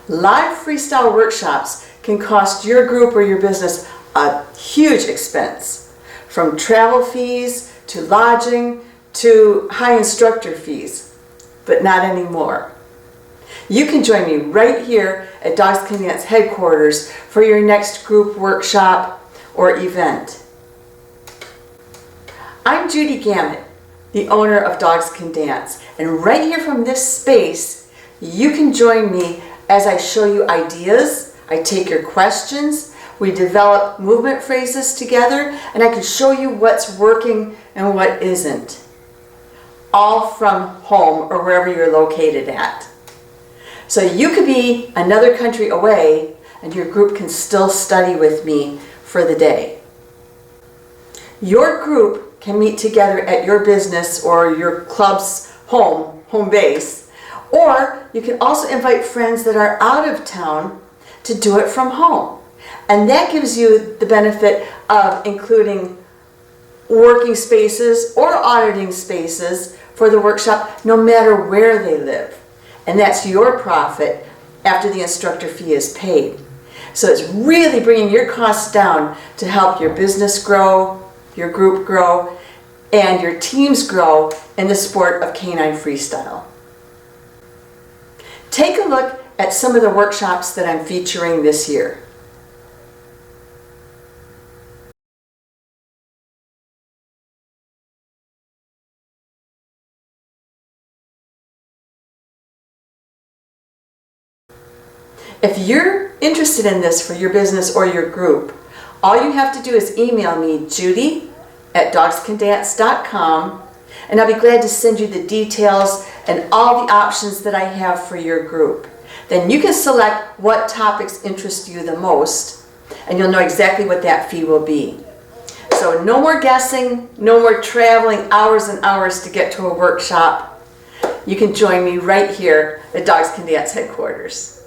Live freestyle workshops can cost your group or your business a huge expense, from travel fees to lodging to high instructor fees, but not anymore. You can join me right here at Dogs Can Dance headquarters for your next group workshop or event. I'm Judy, the owner of Dogs Can Dance, and right here from this space, you can join me as I show you ideas, I take your questions, we develop movement phrases together, and I can show you what's working and what isn't. All from home or wherever you're located at. So you could be another country away and your group can still study with me for the day. Your group can meet together at your business or your club's home base, or you can also invite friends that are out of town to do it from home. And that gives you the benefit of including working spaces or auditing spaces for the workshop no matter where they live. And that's your profit after the instructor fee is paid. So it's really bringing your costs down to help your business grow, your group grow, and your teams grow in the sport of canine freestyle. Take a look at some of the workshops that I'm featuring this year. If you're interested in this for your business or your group, all you have to do is email me, judy@dogscandance.com, and I'll be glad to send you the details and all the options that I have for your group. Then you can select what topics interest you the most, and you'll know exactly what that fee will be. So no more guessing, no more traveling hours and hours to get to a workshop. You can join me right here at Dogs Can Dance headquarters.